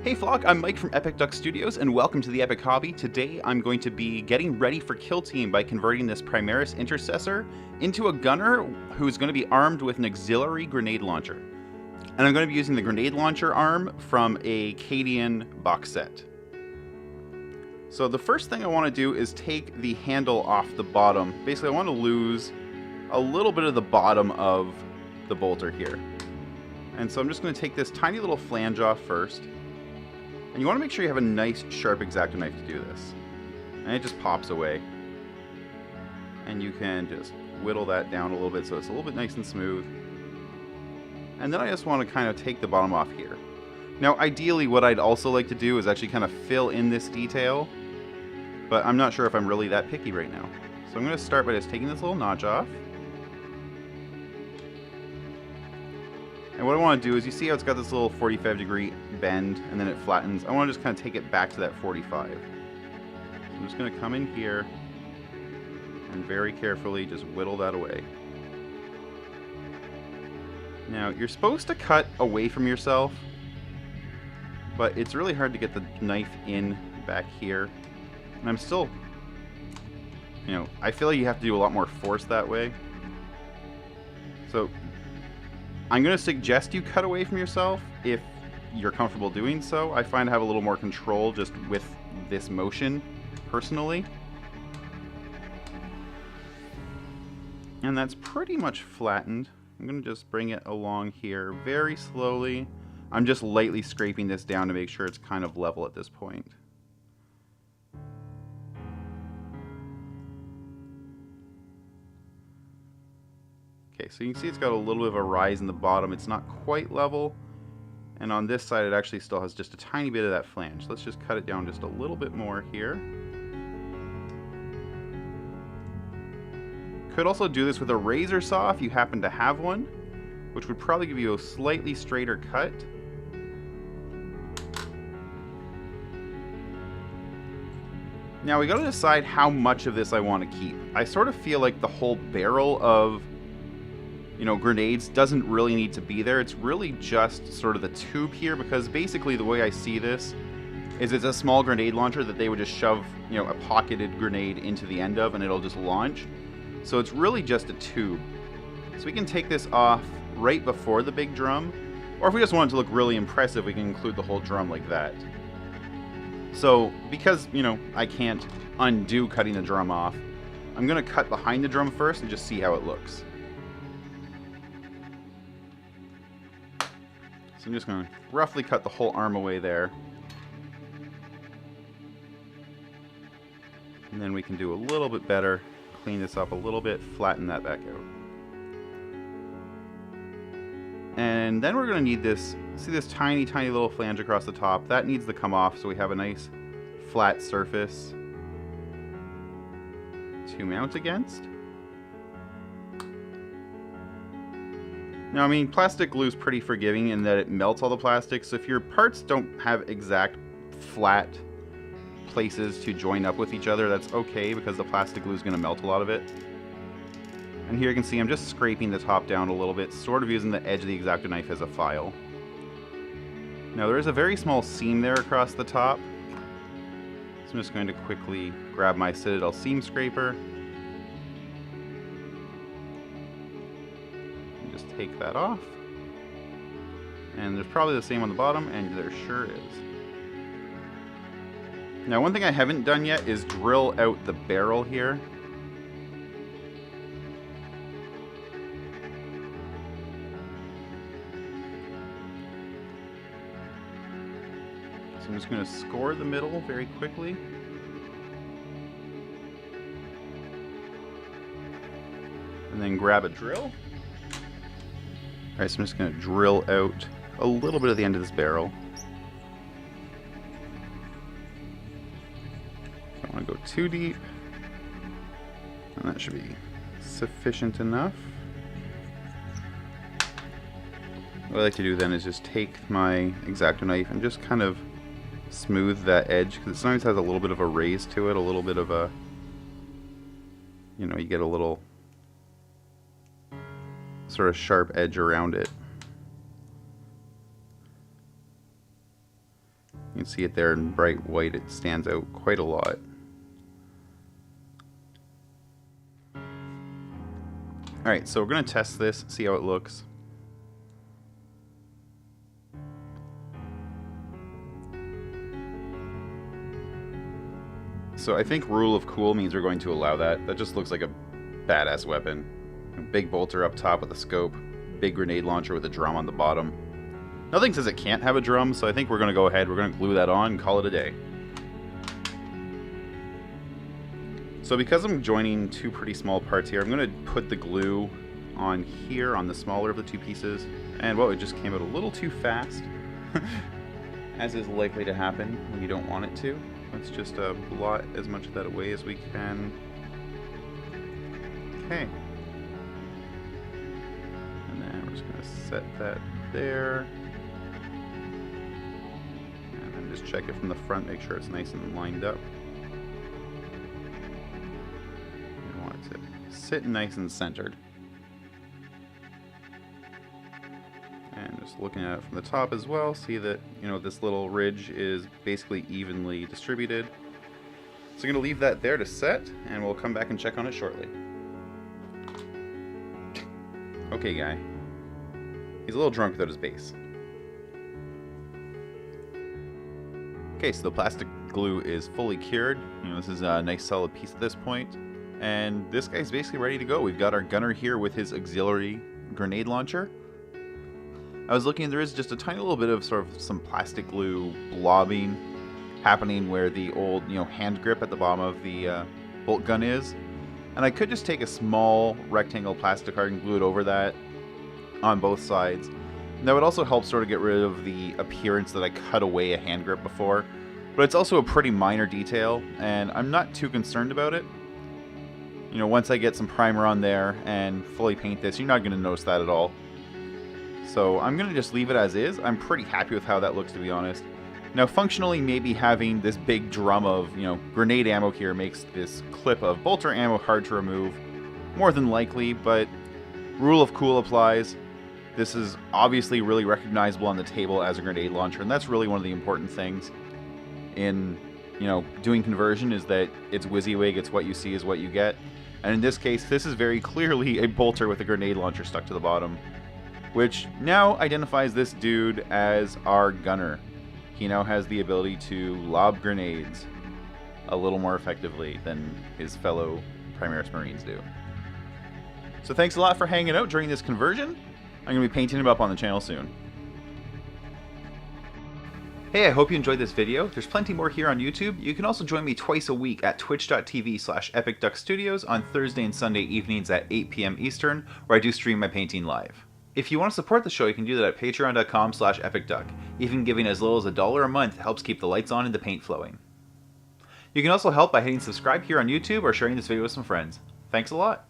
Hey Flock, I'm Mike from EPICDUCK Studios, and welcome to the Epic Hobby. Today I'm going to be getting ready for Kill Team by converting this Primaris Intercessor into a gunner who's going to be armed with an auxiliary grenade launcher. And I'm going to be using the grenade launcher arm from a Cadian box set. So the first thing I want to do is take the handle off the bottom. Basically I want to lose a little bit of the bottom of the bolter here. And so I'm just going to take this tiny little flange off first. And you want to make sure you have a nice sharp X-Acto knife to do this. And it just pops away. And you can just whittle that down a little bit so it's a little bit nice and smooth. And then I just want to kind of take the bottom off here. Now ideally what I'd also like to do is actually kind of fill in this detail. But I'm not sure if I'm really that picky right now. So I'm going to start by just taking this little notch off. And what I want to do is, you see how it's got this little 45-degree bend, and then it flattens. I want to just kind of take it back to that 45. So I'm just going to come in here, and very carefully just whittle that away. Now, you're supposed to cut away from yourself, but it's really hard to get the knife in back here. And I'm still, I feel like you have to do a lot more force that way. So I'm going to suggest you cut away from yourself if you're comfortable doing so. I find I have a little more control just with this motion, personally. And that's pretty much flattened. I'm going to just bring it along here very slowly. I'm just lightly scraping this down to make sure it's kind of level at this point. Okay, so you can see it's got a little bit of a rise in the bottom. It's not quite level. And on this side, it actually still has just a tiny bit of that flange. Let's just cut it down just a little bit more here. Could also do this with a razor saw if you happen to have one, which would probably give you a slightly straighter cut. Now we gotta decide how much of this I want to keep. I sort of feel like the whole barrel of grenades doesn't really need to be there. It's really just sort of the tube here, because basically the way I see this is it's a small grenade launcher that they would just shove, a pocketed grenade into the end of, and it'll just launch. So it's really just a tube. So we can take this off right before the big drum, or if we just want it to look really impressive, we can include the whole drum like that. So because, I can't undo cutting the drum off, I'm going to cut behind the drum first and just see how it looks. I'm just going to roughly cut the whole arm away there. And then we can do a little bit better, clean this up a little bit, flatten that back out. And then we're going to need this, see this tiny, tiny little flange across the top? That needs to come off so we have a nice flat surface to mount against. Now, I mean, plastic glue is pretty forgiving in that it melts all the plastic, so if your parts don't have exact flat places to join up with each other, that's okay, because the plastic glue is going to melt a lot of it. And here you can see I'm just scraping the top down a little bit, sort of using the edge of the X-Acto knife as a file. Now, there is a very small seam there across the top, so I'm just going to quickly grab my Citadel seam scraper. Take that off, and there's probably the same on the bottom, and there sure is. Now, one thing I haven't done yet is drill out the barrel here. So I'm just going to score the middle very quickly. And then grab a drill. Alright, so I'm just going to drill out a little bit of the end of this barrel. Don't want to go too deep. And that should be sufficient enough. What I like to do then is just take my X-Acto knife and just kind of smooth that edge, because it sometimes has a little bit of a raise to it, a little bit of a, you get a little sort of sharp edge around it. see it there in bright white. It stands out quite a lot. Alright, so we're going to test this, see how it looks. So I think rule of cool means we're going to allow that. That just looks like a badass weapon. A big bolter up top with a scope. Big grenade launcher with a drum on the bottom. Nothing says it can't have a drum, so I think we're going to go ahead. We're going to glue that on and call it a day. So because I'm joining two pretty small parts here, I'm going to put the glue on here on the smaller of the two pieces. And whoa, it just came out a little too fast. As is likely to happen when you don't want it to. Let's just blot as much of that away as we can. Okay. And then we're just going to set that there. And then just check it from the front, make sure it's nice and lined up. You want it to sit nice and centered. And just looking at it from the top as well, see that, you know, this little ridge is basically evenly distributed. So I'm going to leave that there to set, and we'll come back and check on it shortly. Okay, guy. He's a little drunk without his base. Okay, so the plastic glue is fully cured. You know, this is a nice solid piece at this point. And this guy's basically ready to go. We've got our gunner here with his auxiliary grenade launcher. I was looking, there is just a tiny little bit of sort of some plastic glue blobbing happening where the old, you know, hand grip at the bottom of the bolt gun is. And I could just take a small rectangle plastic card and glue it over that on both sides. And that would also help sort of get rid of the appearance that I cut away a hand grip before. But it's also a pretty minor detail, and I'm not too concerned about it. You know, once I get some primer on there and fully paint this, you're not going to notice that at all. So I'm going to just leave it as is. I'm pretty happy with how that looks, to be honest. Now, functionally, maybe having this big drum of, you know, grenade ammo here makes this clip of bolter ammo hard to remove. More than likely, but rule of cool applies. This is obviously really recognizable on the table as a grenade launcher, and that's really one of the important things in, you know, doing conversion, is that it's WYSIWYG, it's what you see is what you get. And in this case, this is very clearly a bolter with a grenade launcher stuck to the bottom, which now identifies this dude as our gunner. He now has the ability to lob grenades a little more effectively than his fellow Primaris Marines do. So thanks a lot for hanging out during this conversion. I'm going to be painting him up on the channel soon. Hey, I hope you enjoyed this video. There's plenty more here on YouTube. You can also join me twice a week at twitch.tv/EPICDUCK on Thursday and Sunday evenings at 8 p.m. Eastern, where I do stream my painting live. If you want to support the show, you can do that at patreon.com/EPICDUCK. Even giving as little as $1 a month helps keep the lights on and the paint flowing. You can also help by hitting subscribe here on YouTube or sharing this video with some friends. Thanks a lot!